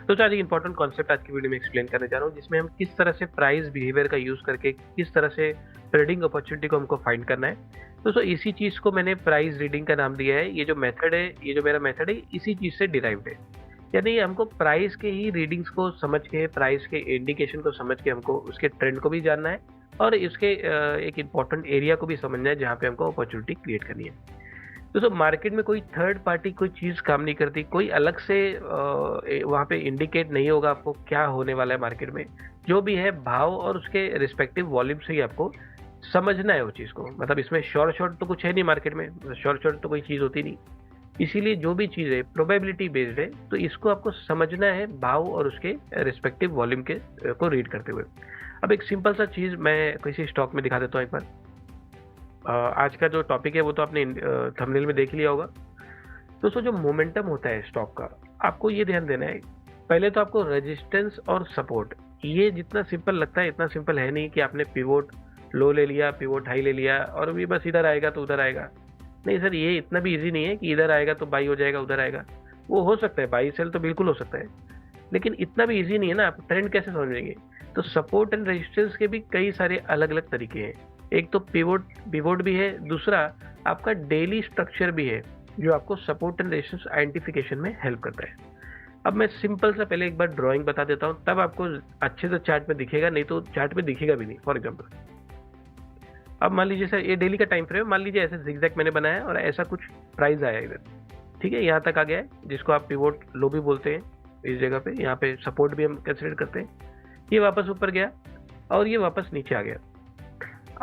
तो आज एक इंपॉर्टेंट कॉन्सेप्ट आज की वीडियो में एक्सप्लेन करने जा रहा हूँ, जिसमें हम किस तरह से प्राइस बिहेवियर का यूज करके किस तरह से ट्रेडिंग अपॉर्चुनिटी को हमको फाइंड करना है। तो इसी चीज को मैंने प्राइस रीडिंग का नाम दिया है। ये जो मेथड है, ये जो मेरा मेथड है, इसी चीज से डिराइव्ड है। यानी हमको प्राइस के ही रीडिंग्स को समझ के, प्राइस के इंडिकेशन को समझ के हमको उसके ट्रेंड को भी जानना है और इसके एक इम्पॉर्टेंट एरिया को भी समझना है जहाँ पे हमको अपॉर्चुनिटी क्रिएट करनी है। तो मार्केट में कोई थर्ड पार्टी कोई चीज़ काम नहीं करती, कोई अलग से वहाँ पे इंडिकेट नहीं होगा आपको क्या होने वाला है मार्केट में। जो भी है भाव और उसके रिस्पेक्टिव वॉल्यूम से ही आपको समझना है वो चीज़ को। मतलब इसमें शॉर्ट तो कुछ है नहीं मार्केट में, शॉर्ट तो कोई चीज़ होती नहीं। इसीलिए जो भी चीज़ है प्रोबेबिलिटी बेस्ड है, तो इसको आपको समझना है भाव और उसके रिस्पेक्टिव वॉल्यूम के को रीड करते हुए। अब एक सिंपल सा चीज़ मैं किसी स्टॉक में दिखा देता हूँ एक बार। आज का जो टॉपिक है वो तो आपने थंबनेल में देख लिया होगा। दोस्तों, जो मोमेंटम होता है स्टॉक का, आपको ये ध्यान देना है। पहले तो आपको रेजिस्टेंस और सपोर्ट, ये जितना सिंपल लगता है इतना सिंपल है नहीं कि आपने पिवोट लो ले लिया, पिवोट हाई ले लिया और भी बस इधर आएगा तो उधर आएगा। नहीं सर, ये इतना भी इजी नहीं है कि इधर आएगा तो बाई हो जाएगा, उधर आएगा। वो हो सकता है, बाई सेल तो बिल्कुल हो सकता है, लेकिन इतना भी इजी नहीं है ना। आप ट्रेंड कैसे समझेंगे? तो सपोर्ट एंड रेजिस्टेंस के भी कई सारे अलग अलग तरीके हैं। एक तो पिवोट भी है, दूसरा आपका डेली स्ट्रक्चर भी है जो आपको सपोर्ट एंड रेजिस्टेंस आइडेंटिफिकेशन में हेल्प करता है। अब मैं सिंपल सा पहले एक बार ड्राइंग बता देता हूँ, तब आपको अच्छे से चार्ट में दिखेगा, नहीं तो चार्ट में दिखेगा भी नहीं। फॉर एग्जाम्पल, अब मान लीजिए सर, ये डेली का टाइम फ्रेम, मान लीजिए ऐसे जिगजैग मैंने बनाया और ऐसा कुछ प्राइस आया इधर, ठीक है, यहाँ तक आ गया है, जिसको आप पिवोट लो भी बोलते हैं। इस जगह पे, यहाँ पे सपोर्ट भी हम कंसिडर करते हैं। ये वापस ऊपर गया और ये वापस नीचे आ गया।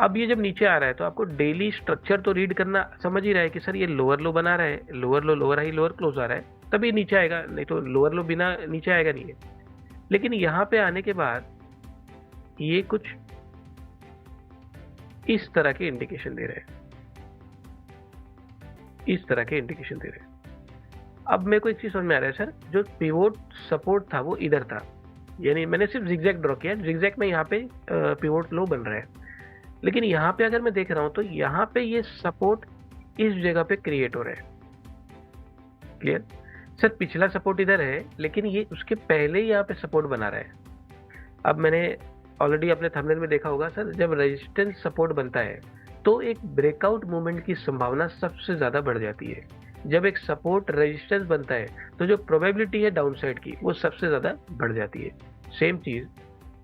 अब ये जब नीचे आ रहा है तो आपको डेली स्ट्रक्चर तो रीड करना समझ ही रहा है कि सर ये लोअर लो बना रहा है, lower low, lower high, lower close आ रहा है, तभी नीचे आएगा, नहीं तो लोअर लो बिना नीचे आएगा नहीं है। लेकिन यहाँ पे आने के बाद ये कुछ इस तरह के इंडिकेशन दे रहे हैं, इस तरह के इंडिकेशन दे रहे हैं। अब मेरे को एक चीज समझ में आ रहा है सर, जो पिवोट सपोर्ट था वो इधर था, यानी मैंने सिर्फ जिगजैग ड्रॉ किया, जिगजैग में यहाँ पे पिवोट लो बन रहा है। लेकिन यहाँ पे अगर मैं देख रहा हूं तो यहाँ पे ये सपोर्ट इस जगह पे क्रिएट हो रहा है। Clear sir? पिछला सपोर्ट इधर है, लेकिन ये उसके पहले ही यहाँ पे सपोर्ट बना रहा है। अब मैंने ऑलरेडी अपने थंबनेल में देखा होगा सर, जब रेजिस्टेंस सपोर्ट बनता है तो एक ब्रेकआउट मूवमेंट की संभावना सबसे ज्यादा बढ़ जाती है। जब एक सपोर्ट रेजिस्टेंस बनता है तो जो प्रोबेबिलिटी है डाउनसाइड की, वो सबसे ज्यादा बढ़ जाती है। सेम चीज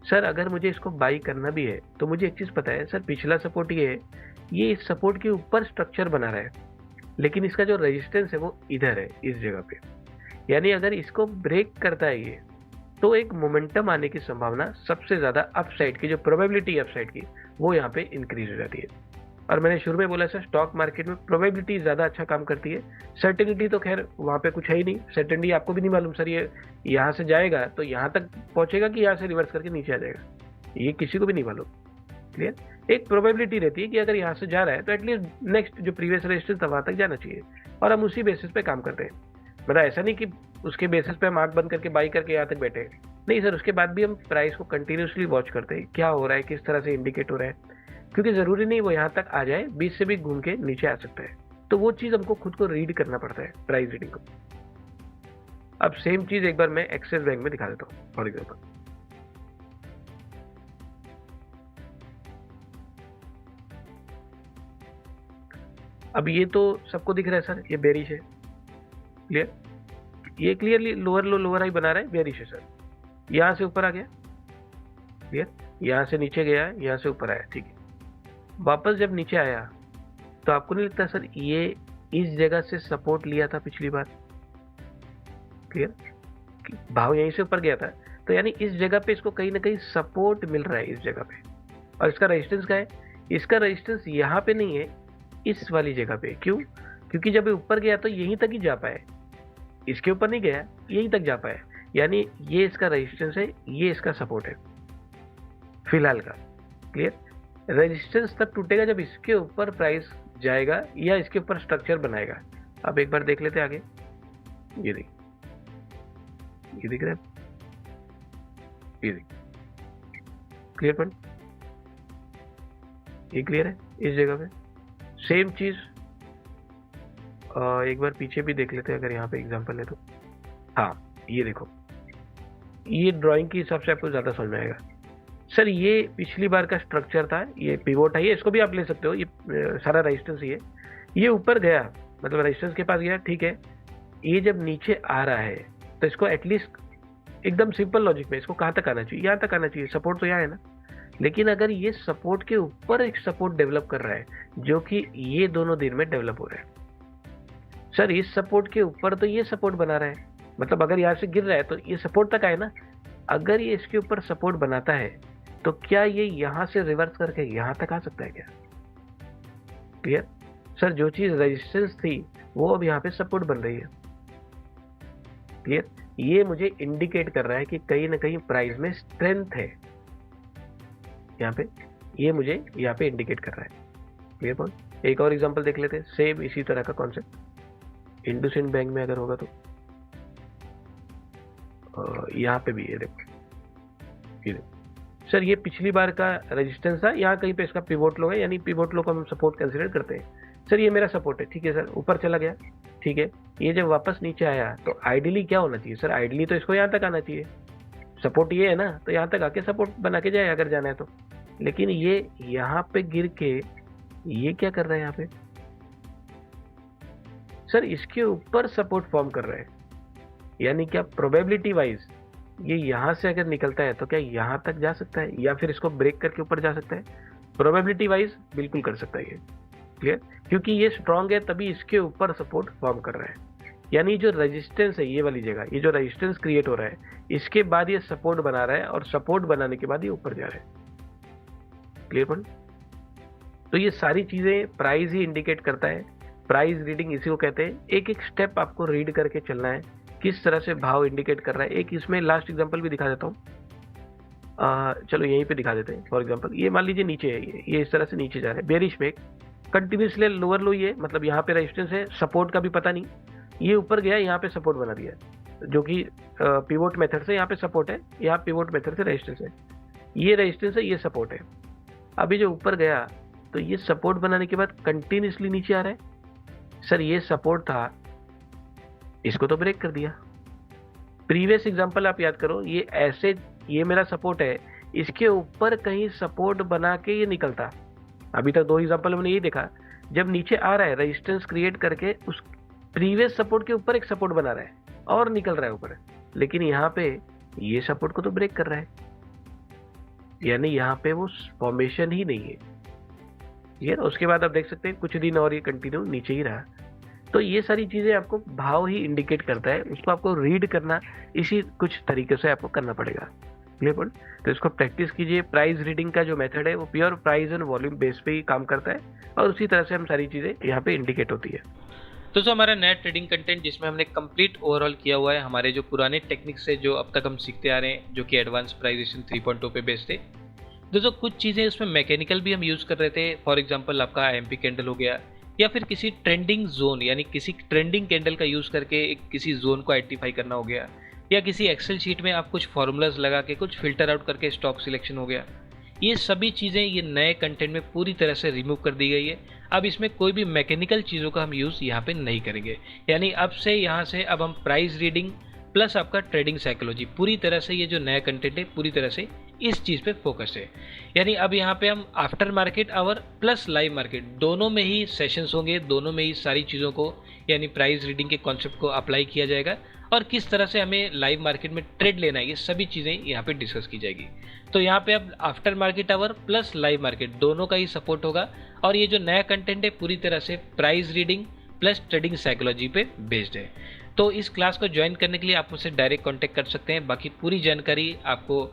सर, अगर मुझे इसको बाई करना भी है तो मुझे एक चीज पता है सर, पिछला सपोर्ट ये है, ये इस सपोर्ट के ऊपर स्ट्रक्चर बना रहा है, लेकिन इसका जो रेजिस्टेंस है वो इधर है, इस जगह पे। यानी अगर इसको ब्रेक करता है ये, तो एक मोमेंटम आने की संभावना सबसे ज्यादा अपसाइड की, जो प्रोबेबिलिटी अपसाइड की, वो यहाँ पे इंक्रीज हो जाती है। और मैंने शुरू में बोला सर, स्टॉक मार्केट में प्रोबेबिलिटी ज्यादा अच्छा काम करती है। सर्टेनिटी तो खैर वहां पे कुछ है ही नहीं, सर्टेनिटी आपको भी नहीं मालूम सर, ये यहाँ से जाएगा तो यहाँ तक पहुंचेगा कि यहाँ से रिवर्स करके नीचे आ जाएगा, ये किसी को भी नहीं मालूम। क्लियर? एक प्रोबेबिलिटी रहती है कि अगर यहाँ से जा रहा है तो एटलीस्ट नेक्स्ट जो प्रीवियस रेजिस्टेंस था वहां तक जाना चाहिए, और हम उसी बेसिस पे काम करते हैं। मतलब ऐसा नहीं कि उसके बेसिस पे हम आंख बंद करके बाई करके यहाँ तक बैठे हैं, नहीं सर, उसके बाद भी हम प्राइस को कंटिन्यूसली वॉच करते हैं, क्या हो रहा है, किस तरह से इंडिकेट हो रहा है, क्योंकि जरूरी नहीं वो यहाँ तक आ जाए, बीच से भी घूम के नीचे आ सकता है। तो वो चीज हमको खुद को रीड करना पड़ता है, प्राइस रीडिंग को। अब सेम चीज एक बार मैं एक्सिस बैंक में दिखा देता हूँ फॉर एग्जाम्पल। अब ये तो सबको दिख रहा है सर, ये बेरिश है। क्लियर? ये clearly lower low, lower high बना रहा है, बेरिश है सर। यहां से ऊपर आ गया, क्लियर, यहां से नीचे गया, यहां से ऊपर आया, ठीक है। वापस जब नीचे आया तो आपको नहीं लगता सर ये इस जगह से सपोर्ट लिया था पिछली बार? क्लियर? भाव यहीं से ऊपर गया था, तो यानी इस जगह पे इसको कहीं ना कहीं सपोर्ट मिल रहा है इस जगह पे। और इसका रेजिस्टेंस क्या है? इसका रेजिस्टेंस यहाँ पे नहीं है, इस वाली जगह पे। क्यों? क्योंकि जब ये ऊपर गया तो यहीं तक ही जा पाए, इसके ऊपर नहीं गया, यहीं तक जा पाए। यानी ये इसका रेजिस्टेंस है, ये इसका सपोर्ट है फिलहाल का। क्लियर? रेजिस्टेंस तब टूटेगा जब इसके ऊपर प्राइस जाएगा या इसके ऊपर स्ट्रक्चर बनाएगा। अब एक बार देख लेते हैं आगे। ये देख, ये दिख रहा है, ये देख, क्लियर पॉइंट, ये क्लियर है इस जगह पे। सेम चीज एक बार पीछे भी देख लेते हैं, अगर यहाँ पे एग्जांपल है तो। हाँ, ये देखो, ये ड्राइंग के हिसाब से आपको ज़्यादा समझ में आएगा। सर ये पिछली बार का स्ट्रक्चर था, ये पिवोट है, ये इसको भी आप ले सकते हो, ये सारा रेजिस्टेंस ये ऊपर गया, मतलब रेजिस्टेंस के पास गया, ठीक है। ये जब नीचे आ रहा है तो इसको एटलीस्ट एकदम सिंपल लॉजिक में इसको कहाँ तक आना चाहिए, यहाँ तक आना चाहिए, सपोर्ट तो यहाँ है ना। लेकिन अगर ये सपोर्ट के ऊपर एक सपोर्ट डेवलप कर रहा है, जो कि ये दोनों दिन में डेवलप हो रहा है, सर इस सपोर्ट के ऊपर तो ये सपोर्ट बना रहा है, मतलब अगर यहाँ से गिर रहा है तो ये सपोर्ट तक आए ना। अगर ये इसके ऊपर सपोर्ट बनाता है तो क्या ये यहां से रिवर्स करके यहां तक आ सकता है क्या? क्लियर? सर जो चीज रेजिस्टेंस थी वो अब यहाँ पे सपोर्ट बन रही है। क्लियर? ये मुझे इंडिकेट कर रहा है कि कहीं ना कहीं प्राइस में स्ट्रेंथ है यहाँ पे, ये मुझे यहाँ पे इंडिकेट कर रहा है। Clear point? एक और एग्जांपल देख लेते हैं, सेम इसी तरह का कॉन्सेप्ट इंडसइंड बैंक में अगर होगा तो यहाँ पे भी ये देखो, सर ये पिछली बार का रेजिस्टेंस था, यहाँ कहीं पे इसका पिवोट लो है, यानी पिवोट लो को हम सपोर्ट कंसीडर करते हैं। सर ये मेरा सपोर्ट है, ठीक है सर, ऊपर चला गया, ठीक है। ये जब वापस नीचे आया तो आइडियली क्या होना चाहिए सर? आइडियली तो इसको यहाँ तक आना चाहिए, सपोर्ट ये है ना, तो यहाँ तक आके सपोर्ट बना के जाए अगर जाना है तो। लेकिन ये यहाँ पे गिर के ये क्या कर रहा है यहाँ पे? सर इसके ऊपर सपोर्ट फॉर्म कर रहा है, यानी क्या प्रोबेबिलिटी वाइज ये यहां से अगर निकलता है तो क्या यहां तक जा सकता है, या फिर इसको ब्रेक करके ऊपर जा सकता है? प्रोबेबिलिटी वाइज बिल्कुल कर सकता है ये। क्लियर? क्योंकि ये स्ट्रांग है तभी इसके ऊपर सपोर्ट फॉर्म कर रहा है, यानी जो रेजिस्टेंस है ये वाली जगह, ये जो रेजिस्टेंस क्रिएट हो रहा है, इसके बाद ये सपोर्ट बना रहा है और सपोर्ट बनाने के बाद ये ऊपर जा रहा है। Clear point? तो ये सारी चीजें प्राइस ही इंडिकेट करता है। प्राइस रीडिंग इसी को कहते हैं। एक एक स्टेप आपको रीड करके चलना है, किस तरह से भाव इंडिकेट कर रहा है। एक इसमें लास्ट एग्जांपल भी दिखा देता हूँ, चलो यहीं पे दिखा देते हैं। फॉर एग्जांपल ये मान लीजिए नीचे है, ये इस तरह से नीचे जा रहा है, बेरिश में कंटिन्यूसली लोअर लो, ये मतलब यहाँ पे रेजिस्टेंस है, सपोर्ट का भी पता नहीं, ये ऊपर गया, यहाँ पे सपोर्ट बना दिया, जो कि पिवोट मेथड से यहाँ पे सपोर्ट है, यहाँ पिवोट मेथड से रेजिस्टेंस है, ये रेजिस्टेंस है, ये सपोर्ट है। अभी जो ऊपर गया तो ये सपोर्ट बनाने के बाद कंटिन्यूसली नीचे आ रहा है। सर ये सपोर्ट था, इसको तो ब्रेक कर दिया। प्रीवियस एग्जांपल आप याद करो, ये ऐसे, ये मेरा सपोर्ट है, इसके ऊपर कहीं सपोर्ट बना के ये निकलता। अभी तक दो एग्जांपल हमने ये देखा, जब नीचे आ रहा है रेजिस्टेंस क्रिएट करके उस प्रीवियस सपोर्ट के ऊपर एक सपोर्ट बना रहा है और निकल रहा है ऊपर, लेकिन यहाँ पे ये सपोर्ट को तो ब्रेक कर रहा है, यानी यहाँ पे वो फॉर्मेशन ही नहीं है। ये उसके बाद आप देख सकते हैं कुछ दिन और ये कंटिन्यू नीचे ही रहा। तो ये सारी चीजें आपको भाव ही इंडिकेट करता है, उसको आपको रीड करना इसी कुछ तरीके से आपको करना पड़ेगा। Clear point? तो इसको प्रैक्टिस कीजिए। प्राइस रीडिंग का जो मेथड है वो pure price and volume base पे ही काम करता है, और उसी तरह से हम सारी चीजें यहाँ पे इंडिकेट होती है। तो हमारा नया ट्रेडिंग कंटेंट जिसमें हमने कंप्लीट ओवरऑल किया हुआ है हमारे जो पुराने टेक्निक्स से जो अब तक हम सीखते आ रहे हैं, जो कि एडवांस प्राइजेशन 3.2 पे बेस्ड थे। दोस्तों कुछ चीज़ें उसमें मैकेनिकल भी हम यूज़ कर रहे थे। फॉर एग्जांपल आपका IMP कैंडल हो गया, या फिर किसी ट्रेंडिंग जोन यानी किसी ट्रेंडिंग कैंडल का यूज़ करके एक किसी जोन को आइडेंटिफाई करना हो गया, या किसी एक्सेल शीट में आप कुछ फॉर्मूलाज लगा के कुछ फिल्टर आउट करके स्टॉक सिलेक्शन हो गया। ये सभी चीज़ें ये नए कंटेंट में पूरी तरह से रिमूव कर दी गई है। अब इसमें कोई भी मैकेनिकल चीज़ों का हम यूज़ यहाँ पे नहीं करेंगे, यानी अब से यहाँ से अब हम प्राइस रीडिंग प्लस आपका ट्रेडिंग साइकोलॉजी, पूरी तरह से ये जो नया कंटेंट है पूरी तरह से इस चीज़ पे फोकस है। यानी अब यहाँ पे हम after market hour plus live market दोनों में ही सेशंस होंगे, दोनों में ही सारी चीज़ों को यानी प्राइस रीडिंग के कॉन्सेप्ट को अप्लाई किया जाएगा, और किस तरह से हमें लाइव मार्केट में ट्रेड लेना है ये सभी चीज़ें यहाँ पे डिस्कस की जाएगी। तो यहाँ पे अब after market hour plus live market दोनों का ही सपोर्ट होगा, और ये जो नया कंटेंट है पूरी तरह से price reading plus trading psychology पे बेस्ड है। तो इस क्लास को ज्वाइन करने के लिए आप मुझसे डायरेक्ट कांटेक्ट कर सकते हैं, बाकी पूरी जानकारी आपको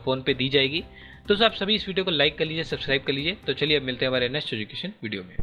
फ़ोन पे दी जाएगी। तो आप सभी इस वीडियो को लाइक कर लीजिए, सब्सक्राइब कर लीजिए। तो चलिए अब मिलते हैं हमारे नेक्स्ट एजुकेशन वीडियो में।